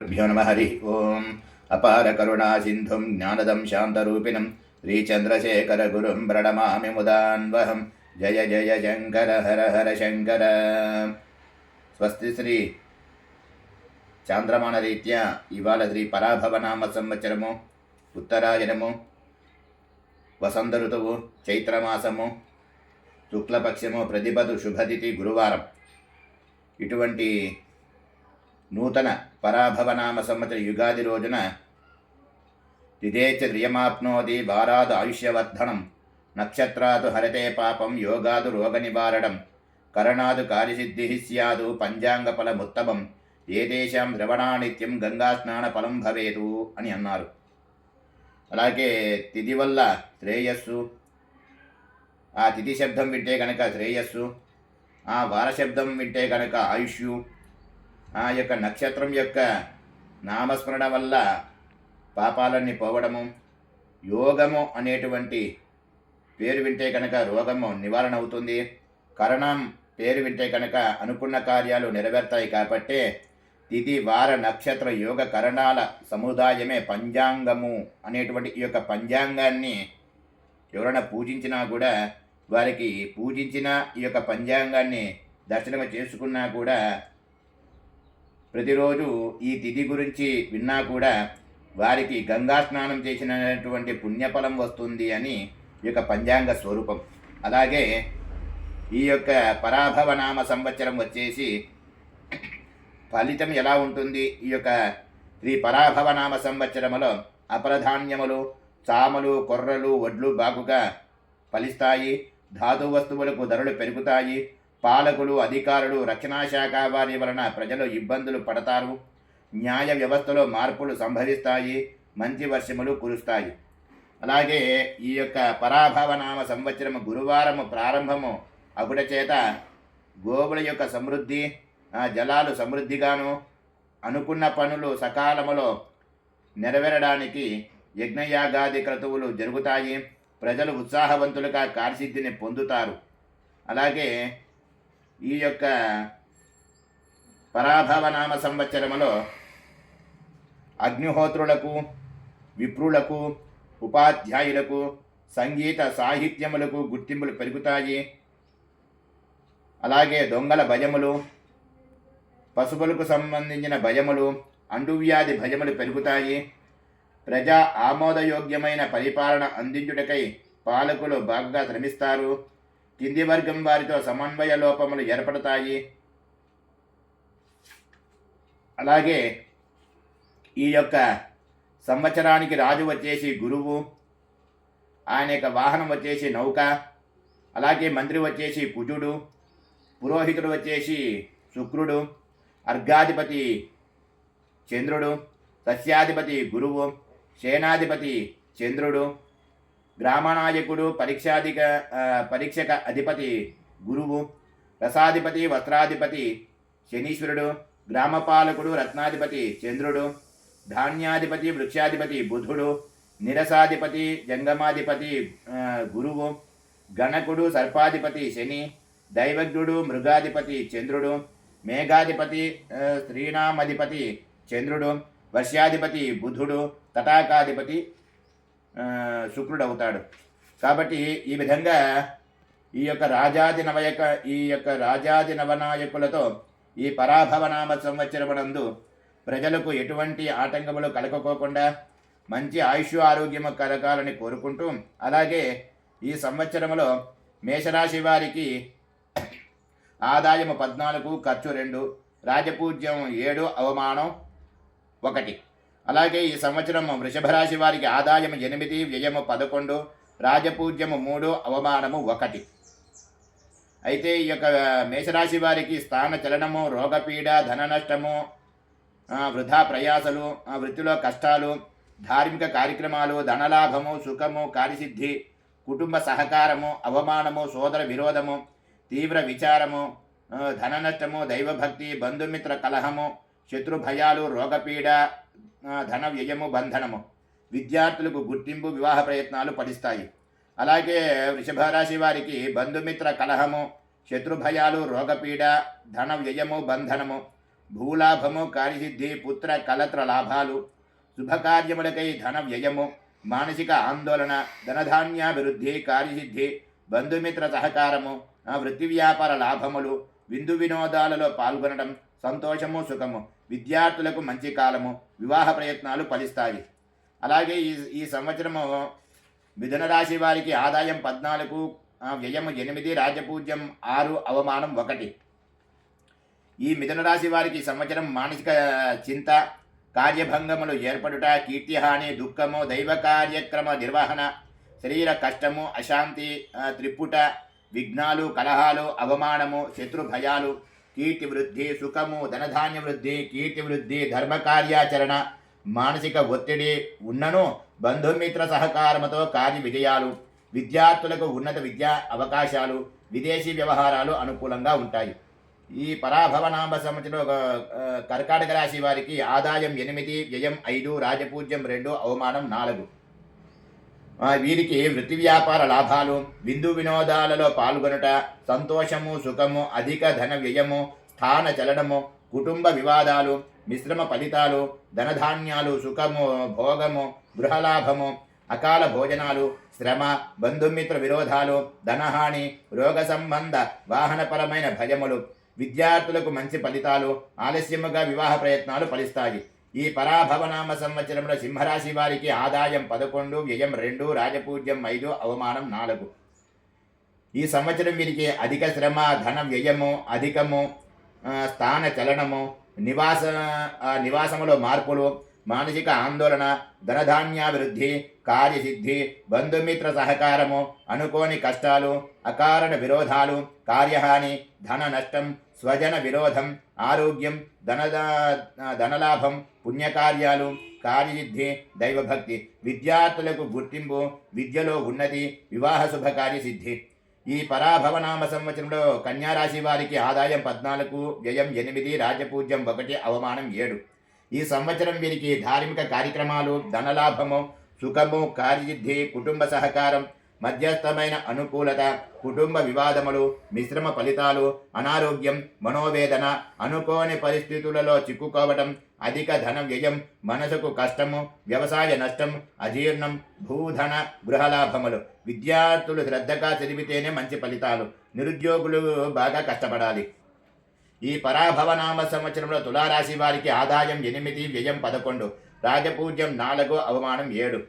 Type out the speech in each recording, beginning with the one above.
गुरुभ्यो नमः हरिः ओम्। अपार करुणा सिन्धुं ज्ञानदं शान्तरूपिणं श्रीचन्द्रशेखरगुरुं प्रणमामि मुदान्वहं। जय जय शङ्कर हर हर शङ्कर। స్వస్తి శ్రీ చాంద్రమాన రీత్యా ఇవాళ శ్రీ పరాభవనామ సంవత్సరము, ఉత్తరాయణము, వసంత ఋతువు, చైత్రమాసము, శుక్లపక్షము, ప్రతిపదు శుభతిథి, గురువారం. ఇటువంటి నూతన పరాభవనామ సంవత్సర యుగాది రోజున తిథేచ ధ్రియమాప్నోతి వారాదు ఆయుష్యవర్ధనం, నక్షత్రాదు హరతే పాపం, యోగాదు రోగ నివారణం, కరణాదు కార్యసిద్ధి స్యాదు, పంచాంగ ఫలముత్తమం, ఏదేశాం ద్రవణానిత్యం గంగా స్నాన ఫలం భవేతు అని అన్నారు. అలాగే తిథి వల్ల శ్రేయస్సు, ఆ తిథి శబ్దం వింటే కనుక శ్రేయస్సు, ఆ వార శబ్దం వింటే కనుక ఆయుష్యు, ఆ యొక్క నక్షత్రం యొక్క నామస్మరణ వల్ల పాపాలన్నీ పోవడము, యోగము అనేటువంటి పేరు వింటే కనుక రోగము నివారణ అవుతుంది, కరణం పేరు వింటే కనుక అనుకున్న కార్యాలు నెరవేరుతాయి. కాబట్టి తిథి వార నక్షత్ర యోగ కరణాల సముదాయమే పంచాంగము అనేటువంటి ఈ యొక్క పంచాంగాన్ని ఎవరైనా పూజించినా కూడా, వారికి పూజించిన ఈ యొక్క పంచాంగాన్ని దర్శనం చేసుకున్నా కూడా, ప్రతిరోజు ఈ తిథి గురించి విన్నా కూడా వారికి గంగా స్నానం చేసినటువంటి పుణ్యఫలం వస్తుంది అని ఈ యొక్క పంచాంగ స్వరూపం. అలాగే ఈ యొక్క పరాభవనామ సంవత్సరం వచ్చేసి ఫలితం ఎలా ఉంటుంది? ఈ యొక్క శ్రీ పరాభవనామ సంవత్సరములో అపరధాన్యములు, చామలు, కొర్రలు, వడ్లు బాగుగా ఫలిస్తాయి. ధాతు వస్తువులకు ధరలు పెరుగుతాయి. పాలకులు, అధికారులు, రక్షణా శాఖ వారి వలన ప్రజలు ఇబ్బందులు పడతారు. న్యాయ వ్యవస్థలో మార్పులు సంభవిస్తాయి. మంచి వర్షములు కురుస్తాయి. అలాగే ఈ యొక్క పరాభవనామ సంవత్సరము గురువారము ప్రారంభము అగుట చేత గోవుల యొక్క సమృద్ధి, జలాలు సమృద్ధిగాను, అనుకున్న పనులు సకాలములో నెరవేరడానికి యజ్ఞయాగాది క్రతువులు జరుగుతాయి. ప్రజలు ఉత్సాహవంతులుగా కార్యసిద్ధిని పొందుతారు. అలాగే ఈ యొక్క పరాభవనామ సంవత్సరములో అగ్నిహోత్రులకు, విప్రులకు, ఉపాధ్యాయులకు, సంగీత సాహిత్యములకు గుర్తింపులు పెరుగుతాయి. అలాగే దొంగల భయములు, పశువులకు సంబంధించిన భయములు, అంటువ్యాధి భయములు పెరుగుతాయి. ప్రజా ఆమోదయోగ్యమైన పరిపాలన అందించుటకై పాలకులు బాగా శ్రమిస్తారు. కింది వర్గం వారితో సమన్వయ లోపములు ఏర్పడతాయి. అలాగే ఈ యొక్క సంవత్సరానికి రాజు వచ్చేసి గురువు, ఆయన యొక్క వాహనం వచ్చేసి నౌక. అలాగే మంత్రి వచ్చేసి కుజుడు, పురోహితుడు వచ్చేసి శుక్రుడు, అర్ఘాధిపతి చంద్రుడు, సస్యాధిపతి గురువు, సేనాధిపతి చంద్రుడు, గ్రామనాయకుడు, పరీక్షక అధిపతి గురువు, రసాధిపతి వస్త్రాధిపతి శనీశ్వరుడు, గ్రామపాలకుడు రత్నాధిపతి చంద్రుడు, ధాన్యాధిపతి వృక్షాధిపతి బుధుడు, నిరసాధిపతి జంగమాధిపతి గురువు, గణకుడు సర్పాధిపతి శని, దైవజ్ఞుడు మృగాధిపతి చంద్రుడు, మేఘాధిపతి స్త్రీనామధిపతి చంద్రుడు, వర్షాధిపతి బుధుడు, తటాకాధిపతి శుక్రుడు అవుతాడు. కాబట్టి ఈ విధంగా ఈ యొక్క రాజాది నవనాయకులతో ఈ పరాభవనామ సంవత్సరమునందు ప్రజలకు ఎటువంటి ఆటంకములు కలగకోకుండా మంచి ఆయుష్ ఆరోగ్యము కలగాలని కోరుకుంటూ, అలాగే ఈ సంవత్సరములో మేషరాశి వారికి ఆదాయము 14, ఖర్చు 2, రాజపూజ్యం 7, అవమానం 1. అలాగే ఈ సంవత్సరం వృషభ రాశి వారికి ఆదాయం 8, వ్యయము 11, రాజపూజ్యము 3, అవమానము 1. అయితే ఈ యొక్క మేషరాశి వారికి స్థాన చలనము, రోగపీడ, ధన నష్టము, వృధా ప్రయాసలు, వృత్తిలో కష్టాలు, ధార్మిక కార్యక్రమాలు, ధనలాభము, సుఖము, కార్యసిద్ధి, కుటుంబ సహకారము, అవమానము, సోదర విరోధము, తీవ్ర విచారము, ధన నష్టము, దైవభక్తి, బంధుమిత్ర కలహము, శత్రు భయాలు, రోగపీడ, ధన వ్యయము, బంధనము, విద్యార్థులకు గుర్తింపు, వివాహ ప్రయత్నాలు ఫలిస్తాయి. అలాగే వృషభ రాశి వారికి బంధుమిత్ర కలహము, శత్రుభయాలు, రోగపీడ, ధన వ్యయము, బంధనము, భూలాభము, కార్యసిద్ధి, పుత్ర కలత్ర లాభాలు, శుభకార్యములకై ధన వ్యయము, మానసిక ఆందోళన, ధనధాన్యాభివృద్ధి, కార్యసిద్ధి, బంధుమిత్ర సహకారము, వృత్తి వ్యాపార లాభములు, విందు వినోదాలలో పాల్గొనడం, సంతోషము, సుఖము, విద్యార్థులకు మంచి కాలము, వివాహ ప్రయత్నాలు ఫలిస్తాయి. అలాగే ఈ సంవత్సరము మిథున రాశి వారికి ఆదాయం 14, వ్యయము 8, రాజపూజ్యం 6, అవమానం 1. ఈ మిథున రాశి వారికి సంవత్సరం మానసిక చింత, కార్యభంగములు ఏర్పడుట, కీర్తిహాని, దుఃఖము, దైవ కార్యక్రమ నిర్వహణ, శరీర కష్టము, అశాంతి, త్రిపుట, విఘ్నాలు, కలహాలు, అవమానము, శత్రు భయాలు, కీర్తి వృద్ధి, సుఖము, ధనధాన్య వృద్ధి, కీర్తి వృద్ధి, ధర్మకార్యాచరణ, మానసిక ఒత్తిడి ఉన్నను బంధుమిత్ర సహకారముతో కార్య విజయాలు, విద్యార్థులకు ఉన్నత విద్యా అవకాశాలు, విదేశీ వ్యవహారాలు అనుకూలంగా ఉంటాయి. ఈ పరాభవనామ సంవత్సరంలో కర్కాటక రాశి వారికి ఆదాయం 8, వ్యయం 5, రాజపూజ్యం 2, అవమానం 4. వీరికి వృత్తి వ్యాపార లాభాలు, విందు వినోదాలలో పాల్గొనుట, సంతోషము, సుఖము, అధిక ధన వ్యయము, స్థాన చలనము, కుటుంబ వివాదాలు, మిశ్రమ ఫలితాలు, ధనధాన్యాలు, సుఖము, భోగము, గృహలాభము, అకాల భోజనాలు, శ్రమ, బంధుమిత్ర విరోధాలు, ధనహాని, రోగ సంబంధ వాహనపరమైన భయములు, విద్యార్థులకు మంచి ఫలితాలు, ఆలస్యముగా వివాహ ప్రయత్నాలు ఫలిస్తాయి. ఈ పరాభవనామ సంవత్సరంలో సింహరాశి వారికి ఆదాయం 11, వ్యయం 2, రాజపూజ్యం 5, అవమానం 4. ఈ సంవత్సరం వీరికి అధిక శ్రమ, ధన వ్యయము అధికము, స్థాన చలనము, నివాసములో మార్పులు, మానసిక ఆందోళన, ధనధాన్యాభివృద్ధి, కార్యసిద్ధి, బంధుమిత్ర సహకారము, అనుకోని కష్టాలు, అకారణ విరోధాలు, కార్యహాని, ధన నష్టం, స్వజన విరోధం, ఆరోగ్యం, ధనలాభం, పుణ్యకార్యాలు, కార్యసిద్ధి, దైవభక్తి, విద్యార్థులకు గుర్తింపు, విద్యలో ఉన్నతి, వివాహ శుభకార్య సిద్ధి. ఈ పరాభవనామ సంవత్సరంలో కన్యారాశి వారికి ఆదాయం 14, వ్యయం 8, రాజపూజ్యం 1, అవమానం 7. ఈ సంవత్సరం వీరికి ధార్మిక కార్యక్రమాలు, ధనలాభము, సుఖము, కార్యసిద్ధి, కుటుంబ సహకారం, మధ్యస్థమైన అనుకూలత, కుటుంబ వివాదములు, మిశ్రమ ఫలితాలు, అనారోగ్యం, మనోవేదన, అనుకోని పరిస్థితులలో చిక్కుకోవటం, అధిక ధన వ్యయం, మనసుకు కష్టము, వ్యవసాయ నష్టం, అజీర్ణం, భూధన, గృహలాభములు. విద్యార్థులు శ్రద్ధగా చదివితేనే మంచి ఫలితాలు. నిరుద్యోగులు బాగా కష్టపడాలి. ఈ పరాభవనామ సంవత్సరంలో తులారాశి వారికి ఆదాయం 8, వ్యయం 11, రాజపూజ్యం 4, అవమానం 7.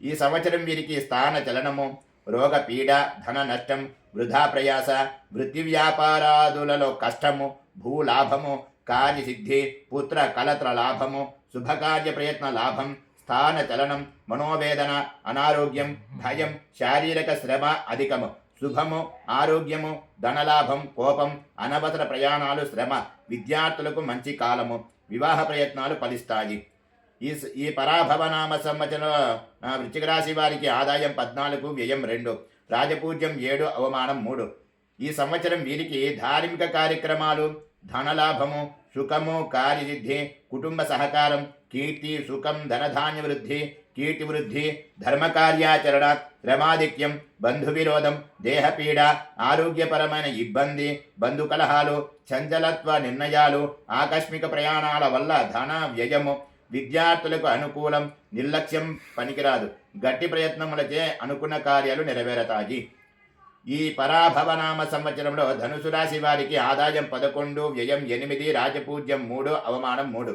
ఈ సంవత్సరం వీరికి స్థాన చలనము, రోగ పీడ, ధన నష్టం, వృధా ప్రయాస, వృత్తి వ్యాపారాదులలో కష్టము, భూలాభము, కార్యసిద్ధి, పుత్ర కలత్ర లాభము, శుభకార్య ప్రయత్న లాభం, స్థాన చలనం, మనోవేదన, అనారోగ్యం, భయం, శారీరక శ్రమ అధికము, శుభము, ఆరోగ్యము, ధనలాభం, కోపం, అనవసర ప్రయాణాలు, శ్రమ, విద్యార్థులకు మంచి కాలము, వివాహ ప్రయత్నాలు ఫలిస్తాయి. ఈ పరాభవనామ సంవత్సరంలో వృశ్చిక రాశి వారికి ఆదాయం 14, వ్యయం 2, రాజపూజ్యం 7, అవమానం 3. ఈ సంవత్సరం వీరికి ధార్మిక కార్యక్రమాలు, ధనలాభము, సుఖము, కార్యసిద్ధి, కుటుంబ సహకారం, కీర్తి, సుఖం, ధనధాన్య వృద్ధి, కీర్తి వృద్ధి, ధర్మకార్యాచరణ, శ్రమాధిక్యం, బంధువిరోధం, దేహపీడ, ఆరోగ్యపరమైన ఇబ్బంది, బంధు కలహాలు, చంచలత్వ నిర్ణయాలు, ఆకస్మిక ప్రయాణాల వల్ల ధన వ్యయము, విద్యార్థులకు అనుకూలం, నిర్లక్ష్యం పనికిరాదు, గట్టి ప్రయత్నములచే అనుకున్న కార్యాలు నెరవేరతాయి. ఈ పరాభవనామ సంవత్సరంలో ధనుసు రాశి వారికి ఆదాయం 11, వ్యయం 8, రాజపూజ్యం 3, అవమానం 3.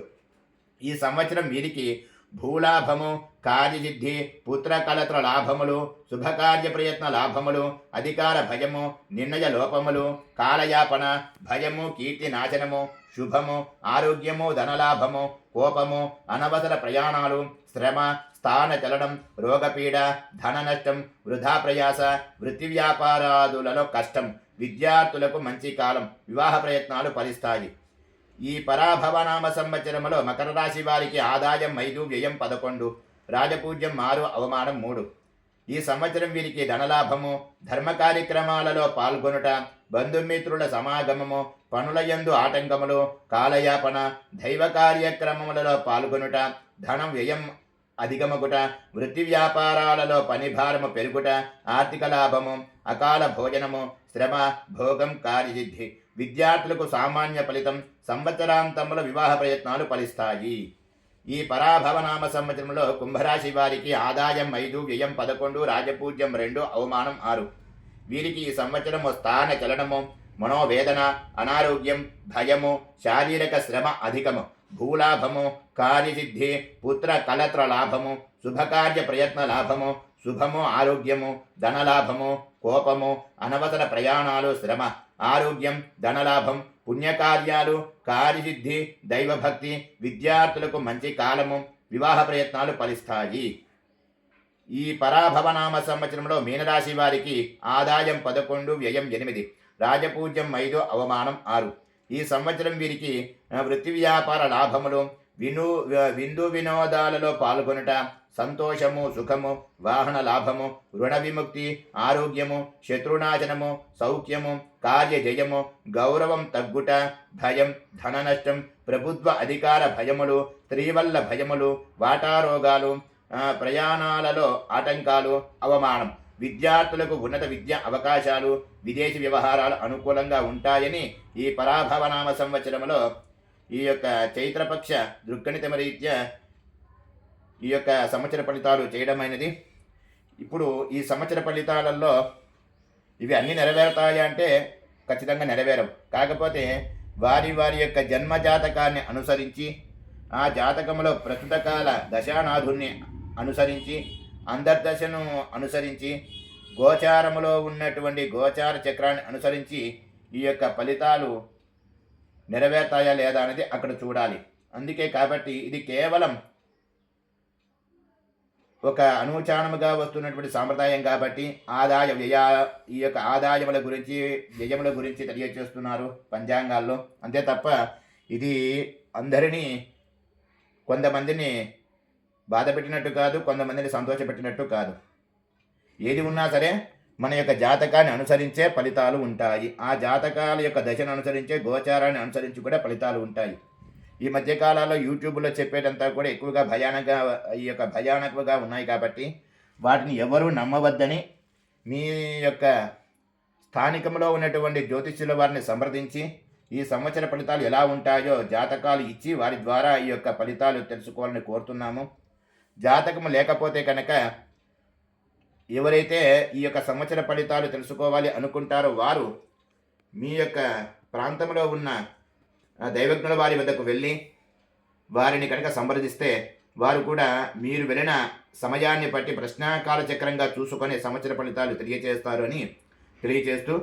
ఈ సంవత్సరం వీరికి భూలాభము, కార్యసిద్ధి, పుత్ర కలత్ర లాభములు, శుభకార్య ప్రయత్న లాభములు, అధికార భయము, నిర్ణయ లోపములు, కాలయాపన, భయము, కీర్తి నాశనము, శుభము, ఆరోగ్యము, ధనలాభము, కోపము, అనవసర ప్రయాణాలు, శ్రమ, స్థాన చలనం, రోగపీడ, ధన నష్టం, వృధా ప్రయాస, వృత్తి వ్యాపారాదులలో కష్టం, విద్యార్థులకు మంచి కాలం, వివాహ ప్రయత్నాలు ఫలిస్తాయి. ఈ పరాభవనామ సంవత్సరంలో మకర రాశి వారికి ఆదాయం 5, వ్యయం 11, రాజపూజ్యం 6, అవమానం 3. ఈ సంవత్సరం వీరికి ధనలాభము, ధర్మ కార్యక్రమాలలో పాల్గొనుట, బంధుమిత్రుల సమాగమము, పనులయందు ఆటంకములు, కాలయాపన, దైవ కార్యక్రమములలో పాల్గొనుట, ధనం వ్యయం అధిగమగుట, వృత్తి వ్యాపారాలలో పనిభారము పెరుగుట, ఆర్థిక లాభము, అకాల భోజనము, శ్రమ, భోగం, కార్యసిద్ధి, విద్యార్థులకు సామాన్య ఫలితం. సంవత్సరాంతంలో వివాహ ప్రయత్నాలు ఫలిస్తాయి. ఈ పరాభవనామ సంవత్సరంలో కుంభరాశి వారికి ఆదాయం 5, వ్యయం 11, రాజపూజ్యం 2, అవమానం 6. వీరికి ఈ సంవత్సరము స్థాన చలనము, మనోవేదన, అనారోగ్యం, భయము, శారీరక శ్రమ అధికము, భూలాభము, కార్యసిద్ధి, పుత్ర కలత్ర లాభము, శుభకార్య ప్రయత్న లాభము, శుభము, ఆరోగ్యము, ధనలాభము, కోపము, అనవసర ప్రయాణాలు, శ్రమ, ఆరోగ్యం, ధనలాభం, పుణ్యకార్యాలు, కార్యసిద్ధి, దైవభక్తి, విద్యార్థులకు మంచి కాలము, వివాహ ప్రయత్నాలు ఫలిస్తాయి. ఈ పరాభవనామ సంవత్సరంలో మీనరాశి వారికి ఆదాయం 11, వ్యయం 8, రాజపూజ్యం 5, అవమానం 6. ఈ సంవత్సరం వీరికి వృత్తి వ్యాపార లాభములు, విందు వినోదాలలో పాల్గొనుట, సంతోషము, సుఖము, వాహన లాభము, రుణ విముక్తి, ఆరోగ్యము, శత్రునాశనము, సౌఖ్యము, కార్యజయము, గౌరవం తగ్గుట, భయం, ధన నష్టం, ప్రభుత్వ అధికార భయములు, స్త్రీవల్ల భయములు, వాటారోగాలు, ప్రయాణాలలో ఆటంకాలు, అవమానం. విద్యార్థులకు ఉన్నత విద్య అవకాశాలు, విదేశీ వ్యవహారాలు అనుకూలంగా ఉంటాయని ఈ పరాభవనామ సంవత్సరంలో ఈ యొక్క చైత్రపక్ష దృగ్గణితమ రీత్యా ఈ యొక్క సంవత్సర ఫలితాలు చేయడమైనది. ఇప్పుడు ఈ సంవత్సర ఫలితాలలో ఇవి అన్నీ నెరవేరుతాయి అంటే ఖచ్చితంగా నెరవేరవు. కాకపోతే వారి యొక్క జన్మ జాతకాన్ని అనుసరించి, ఆ జాతకంలో ప్రస్తుత కాల దశానాథుణ్ణి అనుసరించి, అంతర్దశను అనుసరించి, గోచారములో ఉన్నటువంటి గోచార చక్రాన్ని అనుసరించి ఈ యొక్క ఫలితాలు నెరవేరుతాయా లేదా అనేది అక్కడ చూడాలి. అందుకే కాబట్టి ఇది కేవలం ఒక అనూచానముగా వస్తున్నటువంటి సాంప్రదాయం కాబట్టి ఆదాయ వ్యయ ఈ యొక్క ఆదాయముల గురించి వ్యయముల గురించి తెలియజేస్తున్నారు పంచాంగాల్లో. అంతే తప్ప ఇది అందరినీ కొంతమందిని బాధ పెట్టినట్టు కాదు, కొంతమందిని సంతోషపెట్టినట్టు కాదు. ఏది ఉన్నా సరే మన యొక్క జాతకాన్ని అనుసరించే ఫలితాలు ఉంటాయి. ఆ జాతకాల యొక్క దశను అనుసరించే గోచారాన్ని అనుసరించి కూడా ఫలితాలు ఉంటాయి. ఈ మధ్యకాలంలో యూట్యూబ్లో చెప్పేటంతా కూడా ఎక్కువగా భయానకంగా ఉన్నాయి కాబట్టి వాటిని ఎవరూ నమ్మవద్దని మీ యొక్క స్థానికంలో ఉన్నటువంటి జ్యోతిష్యుల వారిని సంప్రదించి ఈ సంవత్సర ఫలితాలు ఎలా ఉంటాయో జాతకాలు ఇచ్చి వారి ద్వారా ఈ యొక్క ఫలితాలు తెలుసుకోవాలని కోరుతున్నాము. జాతకము లేకపోతే కనుక ఎవరైతే ఈ యొక్క సంవత్సర ఫలితాలు తెలుసుకోవాలి అనుకుంటారో వారు మీ యొక్క ప్రాంతంలో ఉన్న దైవజ్ఞుల వారి వద్దకు వెళ్ళి వారిని కనుక సంప్రదిస్తే వారు కూడా మీరు వెళ్ళిన సమయాన్ని బట్టి ప్రశ్నాకాల చక్రంగా చూసుకొని సంవత్సర ఫలితాలు తెలియజేస్తారు అని తెలియజేస్తూ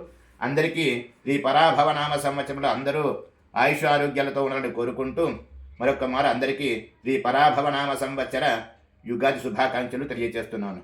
అందరికీ ఈ పరాభవనామ సంవత్సరంలో అందరూ ఆయుష్ ఆరోగ్యాలతో ఉండాలని కోరుకుంటూ మరొక మారు అందరికీ ఈ పరాభవనామ సంవత్సర యుగాది శుభాకాంక్షలు తెలియజేస్తున్నాను.